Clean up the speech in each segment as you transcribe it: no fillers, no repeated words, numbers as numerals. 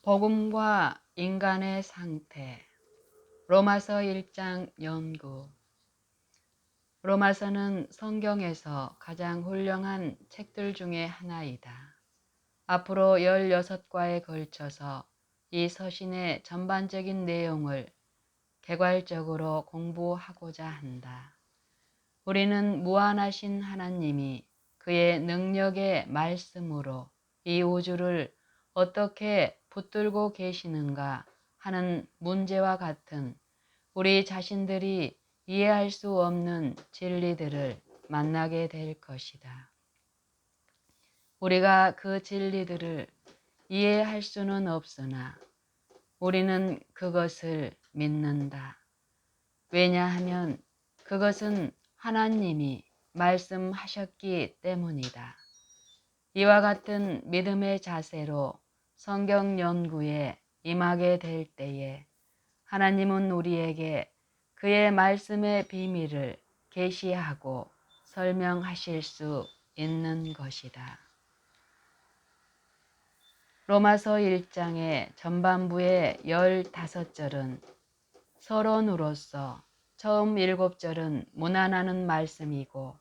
복음과 인간의 상태. 로마서 1장 연구. 로마서는 성경에서 가장 훌륭한 책들 중에 하나이다. 앞으로 16과에 걸쳐서 이 서신의 전반적인 내용을 개괄적으로 공부하고자 한다. 우리는 무한하신 하나님이 그의 능력의 말씀으로 이 우주를 어떻게 붙들고 계시는가 하는 문제와 같은 우리 자신들이 이해할 수 없는 진리들을 만나게 될 것이다. 우리가 그 진리들을 이해할 수는 없으나 우리는 그것을 믿는다. 왜냐하면 그것은 하나님이 말씀하셨기 때문이다. 이와 같은 믿음의 자세로 성경 연구에 임하게 될 때에 하나님은 우리에게 그의 말씀의 비밀을 계시하고 설명하실 수 있는 것이다. 로마서 1장의 전반부의 15절은 서론으로서 처음 7절은 문안하는 말씀이고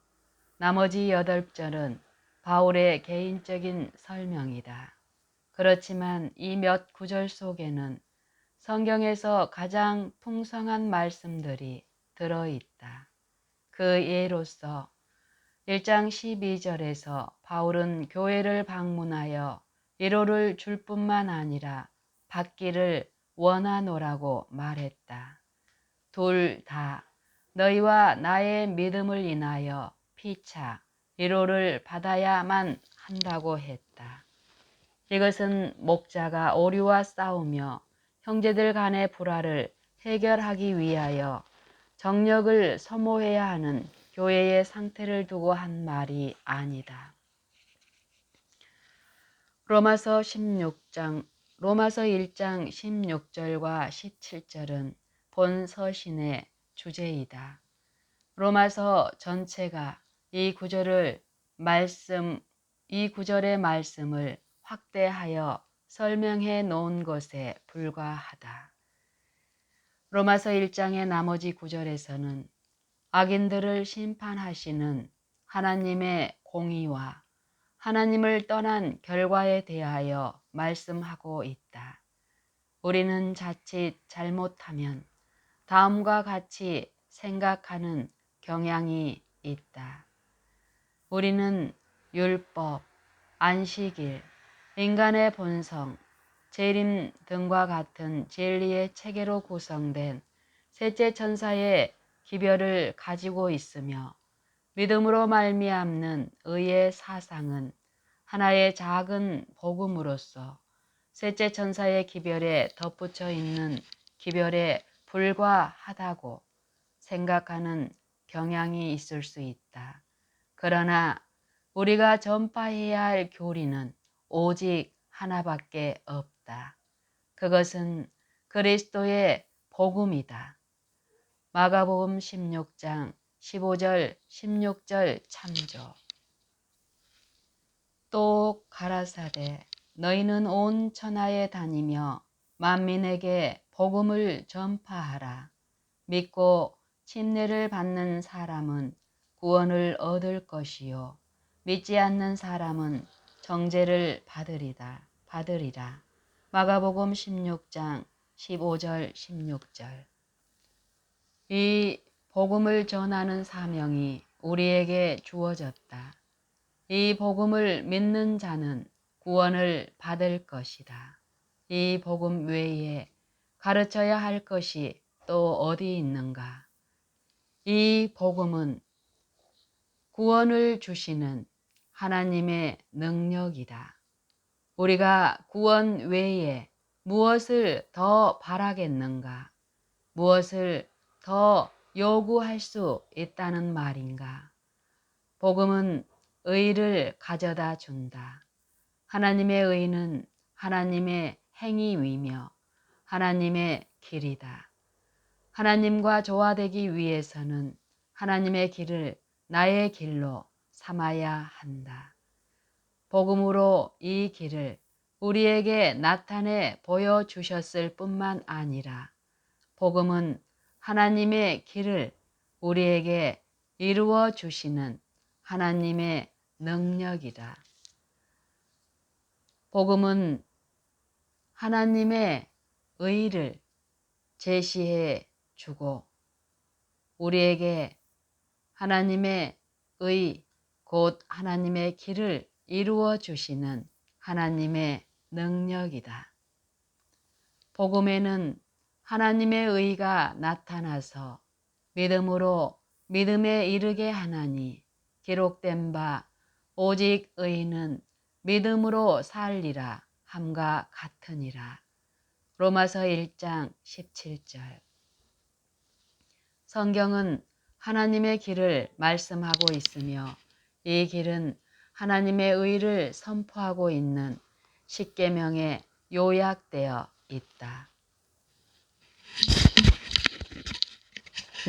나머지 8절은 바울의 개인적인 설명이다. 그렇지만 이 몇 구절 속에는 성경에서 가장 풍성한 말씀들이 들어있다. 그 예로서 1장 12절에서 바울은 교회를 방문하여 위로를 줄 뿐만 아니라 받기를 원하노라고 말했다. 둘 다 너희와 나의 믿음을 인하여 피차 위로를 받아야만 한다고 했다. 이것은 목자가 오류와 싸우며 형제들 간의 불화를 해결하기 위하여 정력을 소모해야 하는 교회의 상태를 두고 한 말이 아니다. 로마서 1장 16절과 17절은 본 서신의 주제이다. 로마서 전체가 이 구절의 말씀을 확대하여 설명해 놓은 것에 불과하다. 로마서 1장의 나머지 구절에서는 악인들을 심판하시는 하나님의 공의와 하나님을 떠난 결과에 대하여 말씀하고 있다. 우리는 자칫 잘못하면 다음과 같이 생각하는 경향이 있다. 우리는 율법, 안식일, 인간의 본성, 재림 등과 같은 진리의 체계로 구성된 셋째 천사의 기별을 가지고 있으며 믿음으로 말미암는 의의 사상은 하나의 작은 복음으로서 셋째 천사의 기별에 덧붙여 있는 기별에 불과하다고 생각하는 경향이 있을 수 있다. 그러나 우리가 전파해야 할 교리는 오직 하나밖에 없다. 그것은 그리스도의 복음이다. 마가복음 16장 15절 16절 참조. 또 가라사대 너희는 온 천하에 다니며 만민에게 복음을 전파하라. 믿고 침례를 받는 사람은 구원을 얻을 것이요 믿지 않는 사람은 정죄를 받으리라. 마가복음 16장 15절 16절. 이 복음을 전하는 사명이 우리에게 주어졌다. 이 복음을 믿는 자는 구원을 받을 것이다. 이 복음 외에 가르쳐야 할 것이 또 어디 있는가? 이 복음은 구원을 주시는 하나님의 능력이다. 우리가 구원 외에 무엇을 더 바라겠는가? 무엇을 더 요구할 수 있다는 말인가? 복음은 의를 가져다 준다. 하나님의 의는 하나님의 행위이며 하나님의 길이다. 하나님과 조화되기 위해서는 하나님의 길을 나의 길로 삼아야 한다. 복음으로 이 길을 우리에게 나타내 보여주셨을 뿐만 아니라 복음은 하나님의 길을 우리에게 이루어 주시는 하나님의 능력이다. 복음은 하나님의 의를 제시해 주고 우리에게 하나님의 의, 곧 하나님의 길을 이루어 주시는 하나님의 능력이다. 복음에는 하나님의 의가 나타나서 믿음으로 믿음에 이르게 하나니 기록된 바 오직 의인은 믿음으로 살리라 함과 같으니라. 로마서 1장 17절. 성경은 하나님의 길을 말씀하고 있으며 이 길은 하나님의 의를 선포하고 있는 십계명에 요약되어 있다.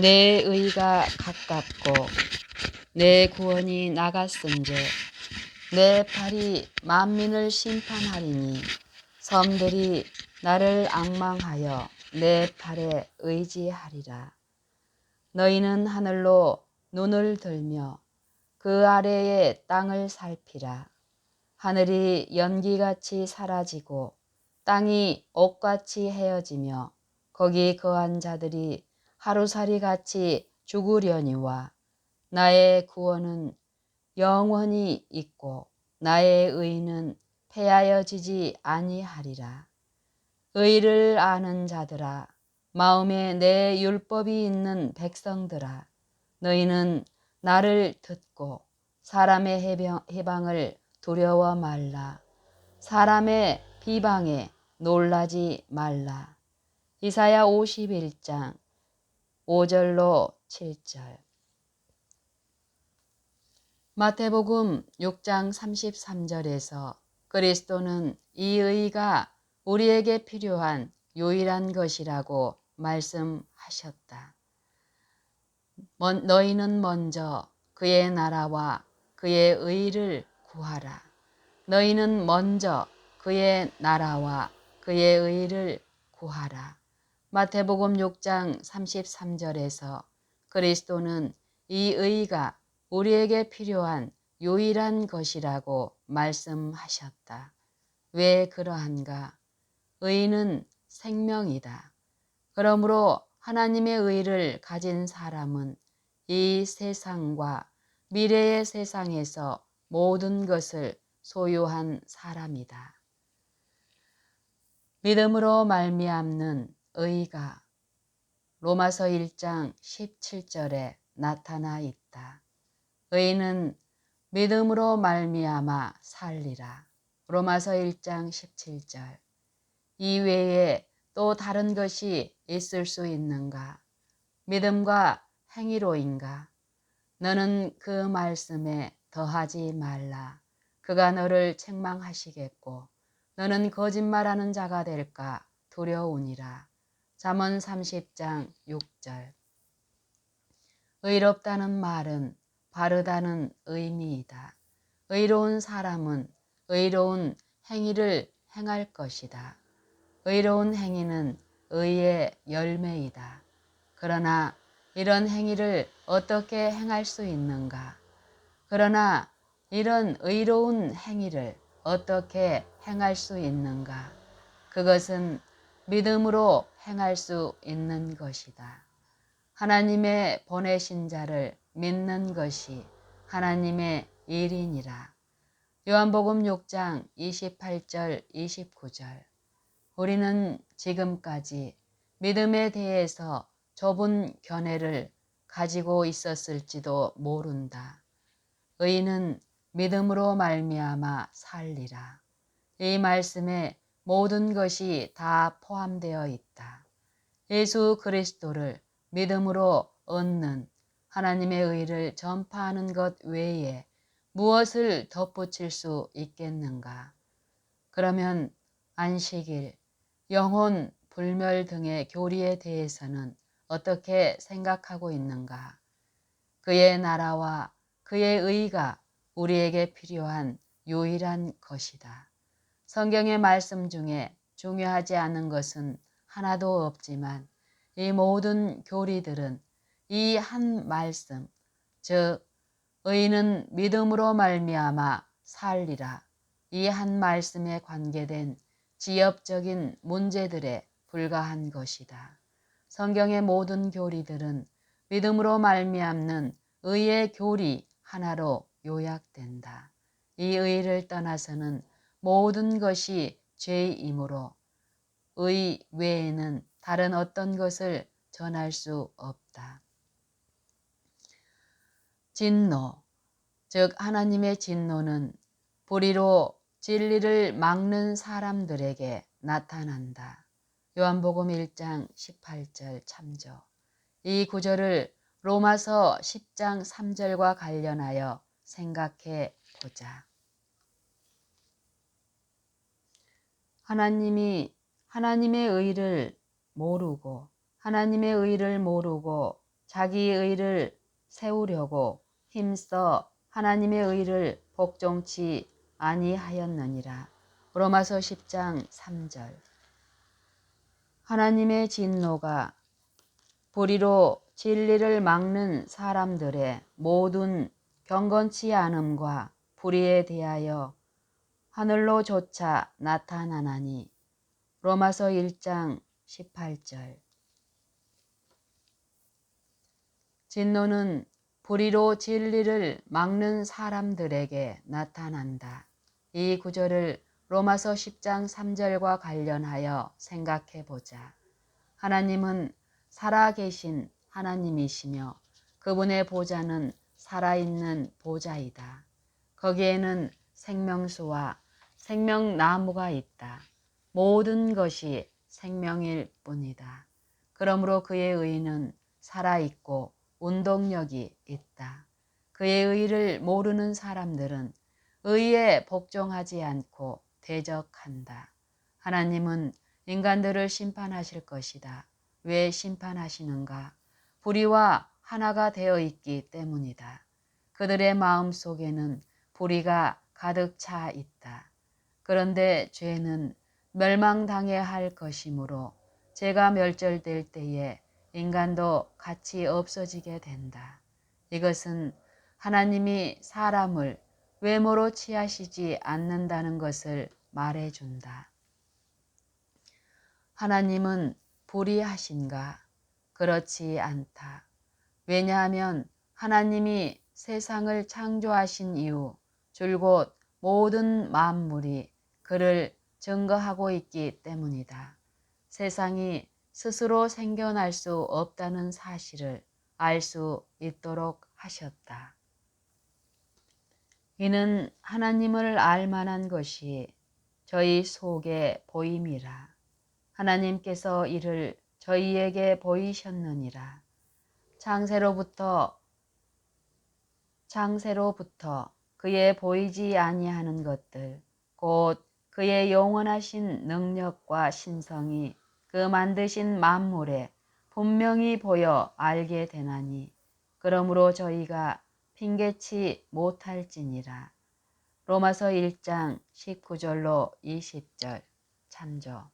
내 의가 가깝고 내 구원이 나갔은즉 내 팔이 만민을 심판하리니 섬들이 나를 앙망하여 내 팔에 의지하리라. 너희는 하늘로 눈을 들며 그 아래의 땅을 살피라. 하늘이 연기같이 사라지고 땅이 옷같이 헤어지며 거기 거한 자들이 하루살이같이 죽으려니와 나의 구원은 영원히 있고 나의 의는 패하여지지 아니하리라. 의를 아는 자들아, 마음에 내 율법이 있는 백성들아, 너희는 나를 듣고 사람의 해방을 두려워 말라. 사람의 비방에 놀라지 말라. 이사야 51장 5절로 7절. 마태복음 6장 33절에서 그리스도는 이 의가 우리에게 필요한 유일한 것이라고 말씀하셨다. 너희는 먼저 그의 나라와 그의 의를 구하라. 너희는 먼저 그의 나라와 그의 의를 구하라. 마태복음 6장 33절에서 그리스도는 이 의가 우리에게 필요한 유일한 것이라고 말씀하셨다. 왜 그러한가? 의는 생명이다. 그러므로 하나님의 의를 가진 사람은 이 세상과 미래의 세상에서 모든 것을 소유한 사람이다. 믿음으로 말미암는 의가 로마서 1장 17절에 나타나 있다. 의는 믿음으로 말미암아 살리라. 로마서 1장 17절. 이 외에 또 다른 것이 있을 수 있는가? 믿음과 행위로인가? 너는 그 말씀에 더하지 말라. 그가 너를 책망하시겠고 너는 거짓말하는 자가 될까 두려우니라. 잠언 30장 6절. 의롭다는 말은 바르다는 의미이다. 의로운 사람은 의로운 행위를 행할 것이다. 의로운 행위는 의의 열매이다. 그러나 이런 행위를 어떻게 행할 수 있는가? 그러나 이런 의로운 행위를 어떻게 행할 수 있는가? 그것은 믿음으로 행할 수 있는 것이다. 하나님의 보내신 자를 믿는 것이 하나님의 일이니라. 요한복음 6장 28절 29절. 우리는 지금까지 믿음에 대해서 좁은 견해를 가지고 있었을지도 모른다. 의인은 믿음으로 말미암아 살리라. 이 말씀에 모든 것이 다 포함되어 있다. 예수 그리스도를 믿음으로 얻는 하나님의 의를 전파하는 것 외에 무엇을 덧붙일 수 있겠는가? 그러면 안식일, 영혼, 불멸 등의 교리에 대해서는 어떻게 생각하고 있는가? 그의 나라와 그의 의가 우리에게 필요한 유일한 것이다. 성경의 말씀 중에 중요하지 않은 것은 하나도 없지만 이 모든 교리들은 이 한 말씀, 즉 의인은 믿음으로 말미암아 살리라, 이 한 말씀에 관계된 지엽적인 문제들에 불과한 것이다. 성경의 모든 교리들은 믿음으로 말미암는 의의 교리 하나로 요약된다. 이 의를 떠나서는 모든 것이 죄이므로 의 외에는 다른 어떤 것을 전할 수 없다. 진노, 즉 하나님의 진노는 불의로 진리를 막는 사람들에게 나타난다. 요한복음 1장 18절 참조. 이 구절을 로마서 10장 3절과 관련하여 생각해 보자. 하나님의 의를 모르고 자기의 의를 세우려고 힘써 하나님의 의를 복종치 아니하였느니라. 로마서 10장 3절. 하나님의 진노가 불의로 진리를 막는 사람들의 모든 경건치 않음과 불의에 대하여 하늘로조차 나타나나니. 로마서 1장 18절. 진노는 불의로 진리를 막는 사람들에게 나타난다. 이 구절을 로마서 10장 3절과 관련하여 생각해 보자. 하나님은 살아계신 하나님이시며 그분의 보좌는 살아있는 보좌이다. 거기에는 생명수와 생명나무가 있다. 모든 것이 생명일 뿐이다. 그러므로 그의 의는 살아있고 운동력이 있다. 그의 의를 모르는 사람들은 의에 복종하지 않고 대적한다. 하나님은 인간들을 심판하실 것이다. 왜 심판하시는가? 불의와 하나가 되어 있기 때문이다. 그들의 마음 속에는 불의가 가득 차 있다. 그런데 죄는 멸망당해야 할 것이므로 죄가 멸절될 때에 인간도 같이 없어지게 된다. 이것은 하나님이 사람을 외모로 취하시지 않는다는 것을 말해준다. 하나님은 불의하신가? 그렇지 않다. 왜냐하면 하나님이 세상을 창조하신 이후 줄곧 모든 만물이 그를 증거하고 있기 때문이다. 세상이 스스로 생겨날 수 없다는 사실을 알 수 있도록 하셨다. 이는 하나님을 알 만한 것이 저희 속에 보임이라. 하나님께서 이를 저희에게 보이셨느니라. 창세로부터 그의 보이지 아니하는 것들, 곧 그의 영원하신 능력과 신성이 그 만드신 만물에 분명히 보여 알게 되나니, 그러므로 저희가 핑계치 못할지니라. 로마서 1장 19절로 20절 참조.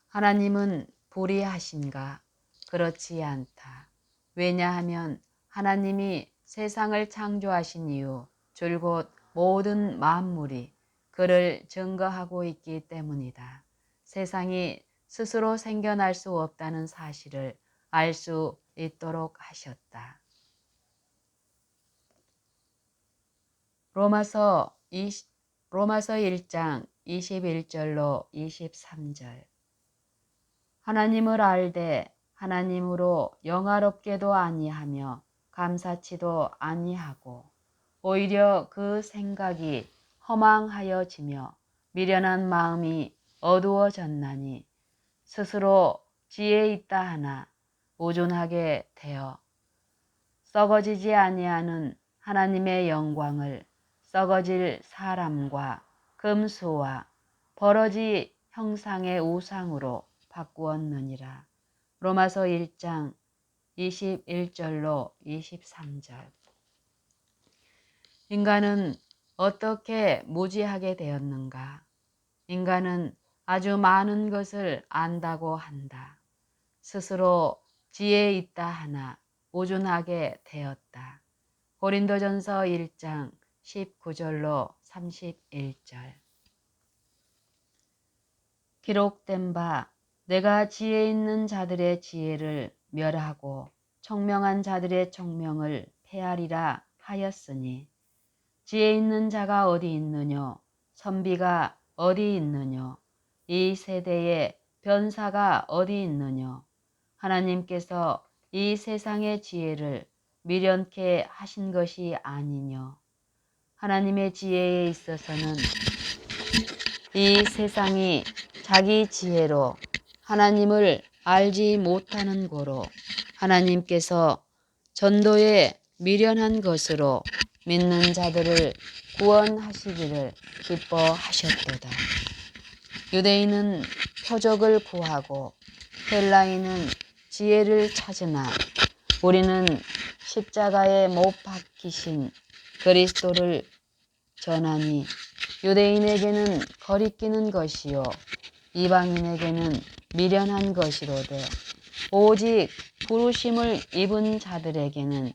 하나님은 불의하신가? 그렇지 않다. 왜냐하면 하나님이 세상을 창조하신 이후 줄곧 모든 만물이 그를 증거하고 있기 때문이다. 세상이 스스로 생겨날 수 없다는 사실을 알 수 있도록 하셨다. 로마서 1장 21절로 23절. 하나님을 알되 하나님으로 영화롭게도 아니하며 감사치도 아니하고 오히려 그 생각이 허망하여지며 미련한 마음이 어두워졌나니 스스로 지혜 있다 하나 우둔하게 되어 썩어지지 아니하는 하나님의 영광을 썩어질 사람과 금수와 버러지 형상의 우상으로 바꾸었느니라. 로마서 1장 21절로 23절. 인간은 어떻게 무지하게 되었는가? 인간은 아주 많은 것을 안다고 한다. 스스로 지혜 있다 하나 우준하게 되었다. 고린도전서 1장 19절로 31절. 기록된 바 내가 지혜 있는 자들의 지혜를 멸하고 총명한 자들의 총명을 폐하리라 하였으니 지혜 있는 자가 어디 있느뇨? 선비가 어디 있느뇨? 이 세대의 변사가 어디 있느뇨? 하나님께서 이 세상의 지혜를 미련케 하신 것이 아니뇨. 하나님의 지혜에 있어서는 이 세상이 자기 지혜로 하나님을 알지 못하는 고로 하나님께서 전도에 미련한 것으로 믿는 자들을 구원하시기를 기뻐하셨도다. 유대인은 표적을 구하고 헬라인은 지혜를 찾으나 우리는 십자가에 못 박히신 그리스도를 전하니 유대인에게는 거리끼는 것이요 이방인에게는 미련한 것이로되 오직 부르심을 입은 자들에게는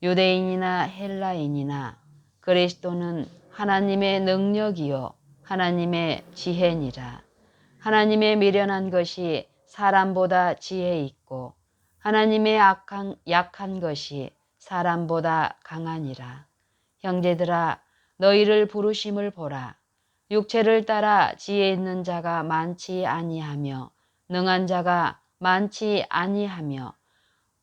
유대인이나 헬라인이나 그리스도는 하나님의 능력이요 하나님의 지혜니라. 하나님의 미련한 것이 사람보다 지혜 있고 하나님의 약한 것이 사람보다 강하니라. 형제들아 너희를 부르심을 보라. 육체를 따라 지혜 있는 자가 많지 아니하며 능한 자가 많지 아니하며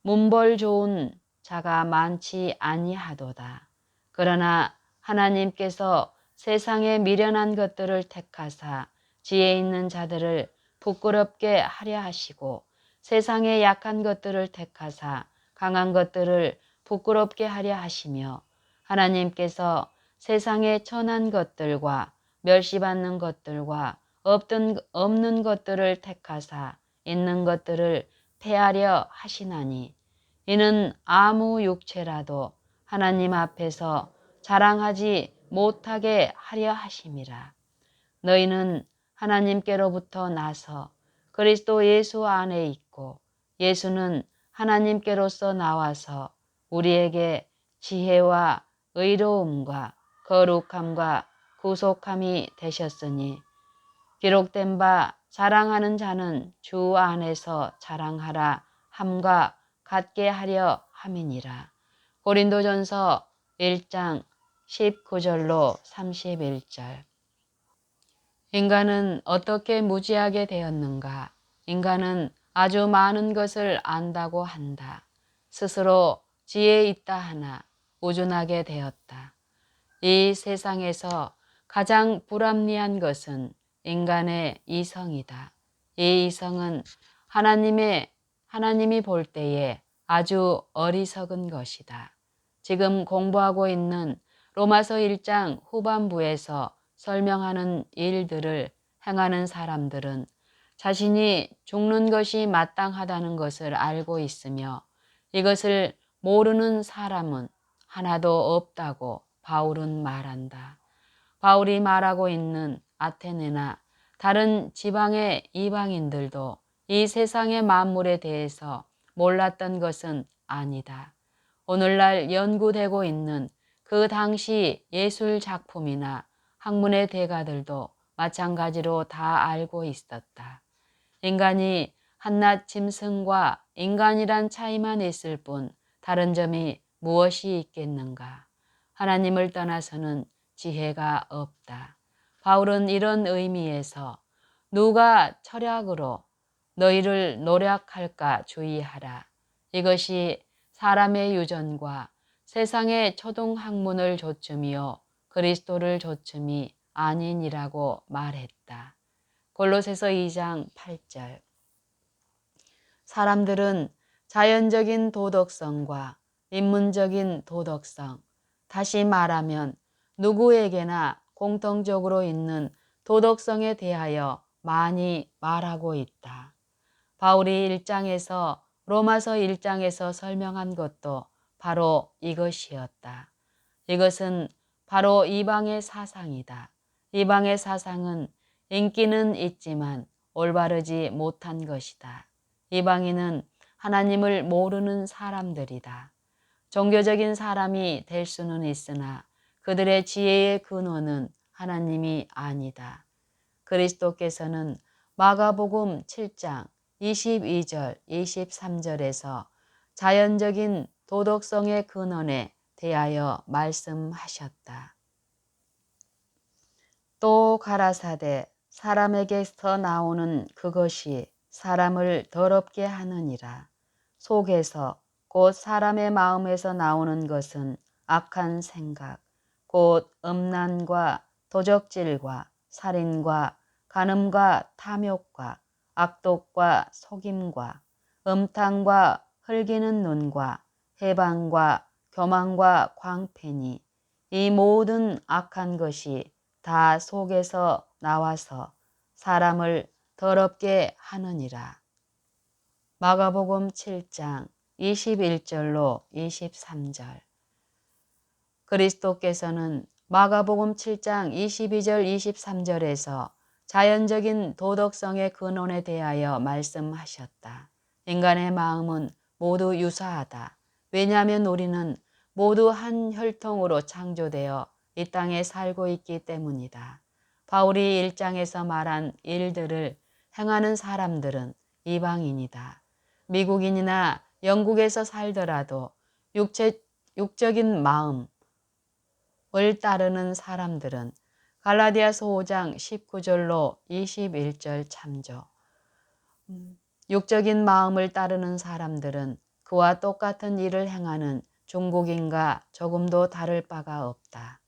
문벌 좋은 자가 많지 아니하도다. 그러나 하나님께서 세상의 미련한 것들을 택하사 지혜 있는 자들을 부끄럽게 하려 하시고 세상의 약한 것들을 택하사 강한 것들을 부끄럽게 하려 하시며 하나님께서 세상의 천한 것들과 멸시받는 것들과 없는 것들을 택하사 있는 것들을 폐하려 하시나니 이는 아무 육체라도 하나님 앞에서 자랑하지 못하게 하려 하심이라. 너희는 하나님께로부터 나서 그리스도 예수 안에 있고 예수는 하나님께로서 나와서 우리에게 지혜와 의로움과 거룩함과 구속함이 되셨으니 기록된 바 자랑하는 자는 주 안에서 자랑하라 함과 같게 하려 함이니라. 고린도전서 1장 19절로 31절. 인간은 어떻게 무지하게 되었는가? 인간은 아주 많은 것을 안다고 한다. 스스로 지혜 있다 하나 우준하게 되었다. 이 세상에서 가장 불합리한 것은 인간의 이성이다. 이 이성은 하나님이 볼 때에 아주 어리석은 것이다. 지금 공부하고 있는 로마서 1장 후반부에서 설명하는 일들을 행하는 사람들은 자신이 죽는 것이 마땅하다는 것을 알고 있으며 이것을 모르는 사람은 하나도 없다고 바울은 말한다. 바울이 말하고 있는 아테네나 다른 지방의 이방인들도 이 세상의 만물에 대해서 몰랐던 것은 아니다. 오늘날 연구되고 있는 그 당시 예술 작품이나 학문의 대가들도 마찬가지로 다 알고 있었다. 인간이 한낱 짐승과 인간이란 차이만 있을 뿐 다른 점이 무엇이 있겠는가? 하나님을 떠나서는 지혜가 없다. 바울은 이런 의미에서 누가 철학으로 너희를 노력할까 주의하라. 이것이 사람의 유전과 세상의 초등학문을 조춤이요 그리스도를 조춤이 아니니라고 말했다. 골로새서 2장 8절. 사람들은 자연적인 도덕성과 인문적인 도덕성, 다시 말하면 누구에게나 공통적으로 있는 도덕성에 대하여 많이 말하고 있다. 바울이 1장에서 로마서 1장에서 설명한 것도 바로 이것이었다. 이것은 바로 이방의 사상이다. 이방의 사상은 인기는 있지만 올바르지 못한 것이다. 이방인은 하나님을 모르는 사람들이다. 종교적인 사람이 될 수는 있으나 그들의 지혜의 근원은 하나님이 아니다. 그리스도께서는 마가복음 7장 22절, 23절에서 자연적인 도덕성의 근원에 대하여 말씀하셨다. 또 가라사대 사람에게서 나오는 그것이 사람을 더럽게 하느니라. 속에서 곧 사람의 마음에서 나오는 것은 악한 생각, 곧 음란과 도적질과 살인과 간음과 탐욕과 악독과 속임과 음탕과 흘기는 눈과 해방과 교만과 광패니 이 모든 악한 것이 다 속에서 나와서 사람을 더럽게 하느니라. 마가복음 7장 21절로 23절. 그리스도께서는 마가복음 7장 22절 23절에서 자연적인 도덕성의 근원에 대하여 말씀하셨다. 인간의 마음은 모두 유사하다. 왜냐하면 우리는 모두 한 혈통으로 창조되어 이 땅에 살고 있기 때문이다. 바울이 1장에서 말한 일들을 행하는 사람들은 이방인이다. 미국인이나 영국에서 살더라도 육적인 마음을 따르는 사람들은 갈라디아서 5장 19절로 21절 참조. 육적인 마음을 따르는 사람들은 그와 똑같은 일을 행하는 중국인과 조금도 다를 바가 없다.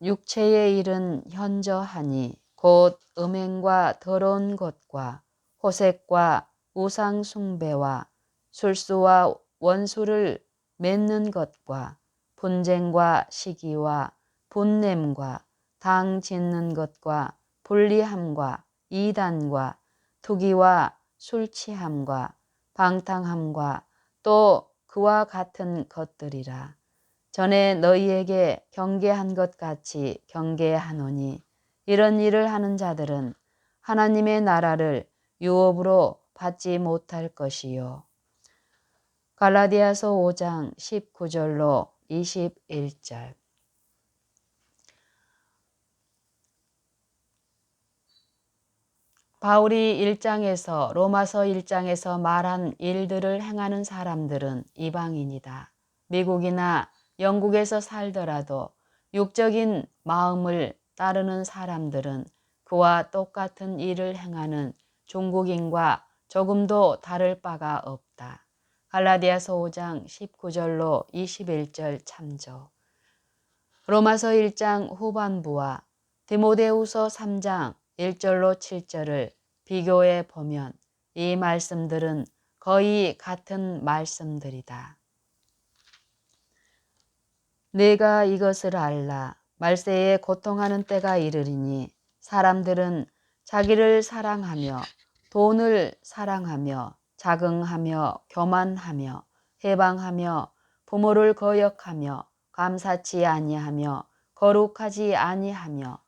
육체의 일은 현저하니 곧 음행과 더러운 것과 호색과 우상 숭배와 술수와 원수를 맺는 것과 분쟁과 시기와 분냄과 당 짓는 것과 불리함과 이단과 투기와 술취함과 방탕함과 또 그와 같은 것들이라. 전에 너희에게 경계한 것 같이 경계하노니 이런 일을 하는 자들은 하나님의 나라를 유업으로 받지 못할 것이요. 갈라디아서 5장 19절로 21절. 바울이 1장에서 로마서 1장에서 말한 일들을 행하는 사람들은 이방인이다. 미국이나 영국에서 살더라도 육적인 마음을 따르는 사람들은 그와 똑같은 일을 행하는 중국인과 조금도 다를 바가 없다. 갈라디아서 5장 19절로 21절 참조. 로마서 1장 후반부와 디모데후서 3장 1절로 7절을 비교해 보면 이 말씀들은 거의 같은 말씀들이다. 내가 이것을 알라. 말세에 고통하는 때가 이르리니 사람들은 자기를 사랑하며 돈을 사랑하며 자긍하며 교만하며 해방하며 부모를 거역하며 감사치 아니하며 거룩하지 아니하며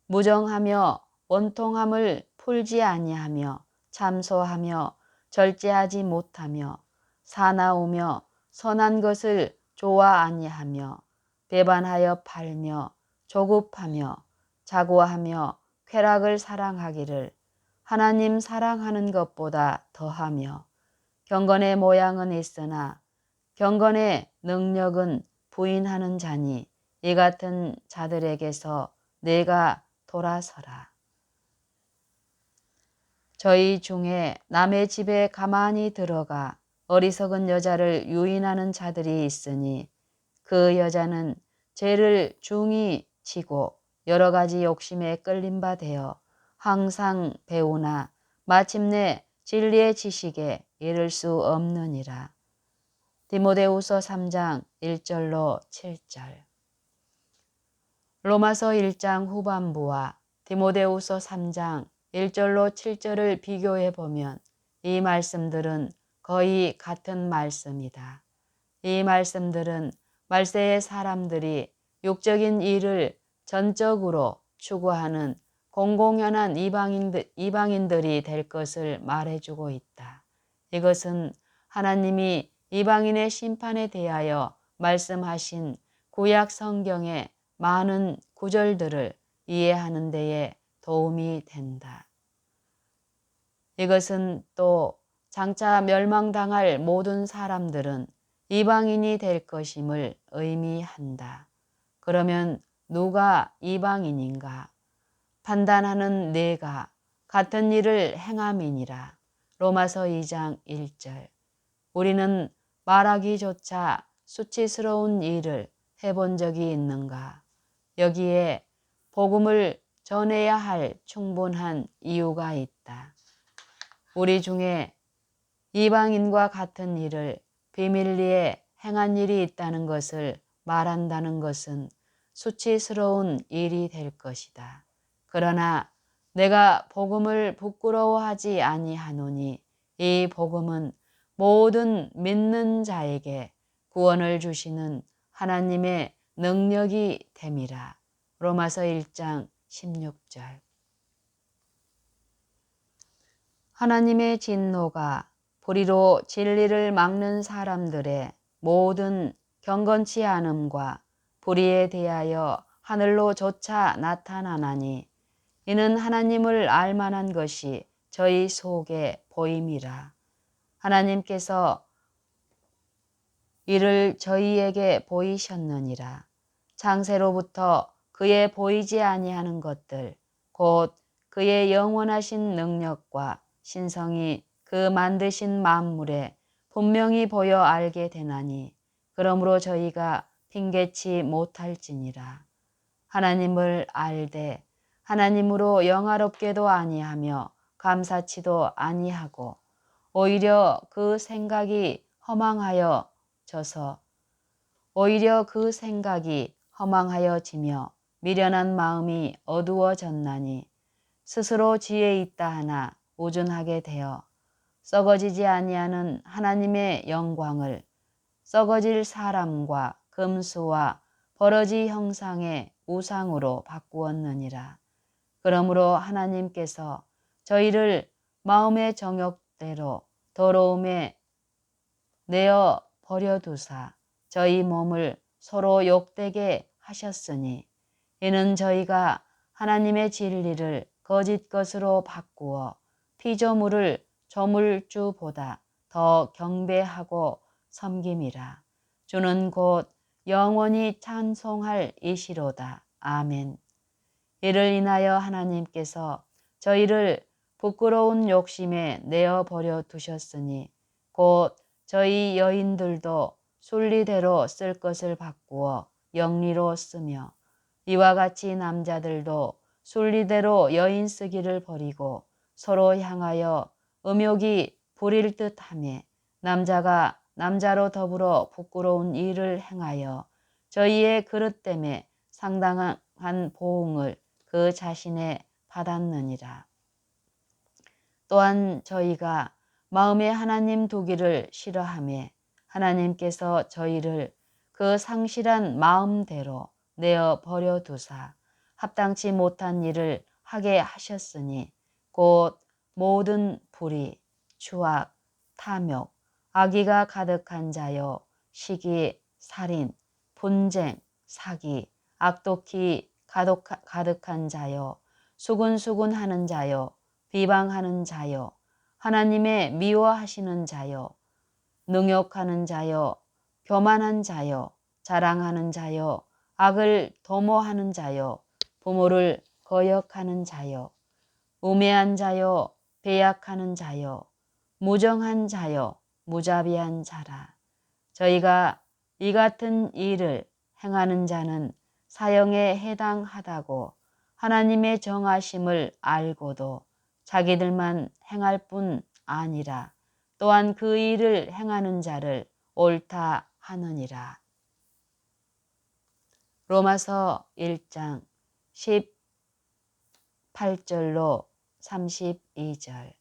무정하며 원통함을 풀지 아니하며 참소하며 절제하지 못하며 사나우며 선한 것을 좋아 아니하며 배반하여 팔며 조급하며 자고하며 쾌락을 사랑하기를 하나님 사랑하는 것보다 더하며 경건의 모양은 있으나 경건의 능력은 부인하는 자니 이 같은 자들에게서 내가 돌아서라. 저희 중에 남의 집에 가만히 들어가 어리석은 여자를 유인하는 자들이 있으니 그 여자는 죄를 중히 지고 여러 가지 욕심에 끌린 바 되어 항상 배우나 마침내 진리의 지식에 이를 수 없느니라. 디모데후서 3장 1절로 7절. 로마서 1장 후반부와 디모데후서 3장 1절로 7절을 비교해 보면 이 말씀들은 거의 같은 말씀이다. 이 말씀들은 말세의 사람들이 육적인 일을 전적으로 추구하는 공공연한 이방인들이 될 것을 말해주고 있다. 이것은 하나님이 이방인의 심판에 대하여 말씀하신 구약 성경의 많은 구절들을 이해하는 데에 도움이 된다. 이것은 또 장차 멸망당할 모든 사람들은 이방인이 될 것임을 의미한다. 그러면 누가 이방인인가? 판단하는 내가 같은 일을 행함이니라. 로마서 2장 1절. 우리는 말하기조차 수치스러운 일을 해본 적이 있는가? 여기에 복음을 전해야 할 충분한 이유가 있다. 우리 중에 이방인과 같은 일을 비밀리에 행한 일이 있다는 것을 말한다는 것은 수치스러운 일이 될 것이다. 그러나 내가 복음을 부끄러워하지 아니하노니 이 복음은 모든 믿는 자에게 구원을 주시는 하나님의 능력이 됨이라. 로마서 1장 16절. 하나님의 진노가 불의로 진리를 막는 사람들의 모든 경건치 않음과 불의에 대하여 하늘로 조차 나타나나니 이는 하나님을 알만한 것이 저희 속에 보임이라. 하나님께서 이를 저희에게 보이셨느니라. 창세로부터 그의 보이지 아니하는 것들 곧 그의 영원하신 능력과 신성이 그 만드신 만물에 분명히 보여 알게 되나니 그러므로 저희가 핑계치 못할지니라. 하나님을 알되 하나님으로 영화롭게도 아니하며 감사치도 아니하고 오히려 그 생각이 허망하여지며 미련한 마음이 어두워졌나니 스스로 지혜 있다 하나 우준하게 되어 썩어지지 아니하는 하나님의 영광을 썩어질 사람과 금수와 버러지 형상의 우상으로 바꾸었느니라. 그러므로 하나님께서 저희를 마음의 정욕대로 더러움에 내어 버려두사 저희 몸을 서로 욕되게 하셨으니 이는 저희가 하나님의 진리를 거짓 것으로 바꾸어 피조물을 조물주보다 더 경배하고 섬김이라. 주는 곧 영원히 찬송할 이시로다. 아멘. 이를 인하여 하나님께서 저희를 부끄러운 욕심에 내어버려 두셨으니 곧 저희 여인들도 순리대로 쓸 것을 바꾸어 영리로 쓰며 이와 같이 남자들도 순리대로 여인 쓰기를 버리고 서로 향하여 음욕이 부릴 듯하며 남자가 남자로 더불어 부끄러운 일을 행하여 저희의 그릇 때문에 상당한 보응을 그 자신에 받았느니라. 또한 저희가 마음에 하나님 두기를 싫어하며 하나님께서 저희를 그 상실한 마음대로 내어 버려 두사 합당치 못한 일을 하게 하셨으니 곧 모든 불의, 추악, 탐욕, 악의가 가득한 자요, 시기, 살인, 분쟁, 사기, 악독히 가득한 자요, 수군수군하는 자요, 비방하는 자요, 하나님의 미워하시는 자요, 능욕하는 자요, 교만한 자요, 자랑하는 자요, 악을 도모하는 자요, 부모를 거역하는 자요, 우매한 자요, 배약하는 자요, 무정한 자요, 무자비한 자라. 저희가 이 같은 일을 행하는 자는 사형에 해당하다고 하나님의 정하심을 알고도 자기들만 행할 뿐 아니라 또한 그 일을 행하는 자를 옳다 하느니라. 로마서 1장 18절로 32절.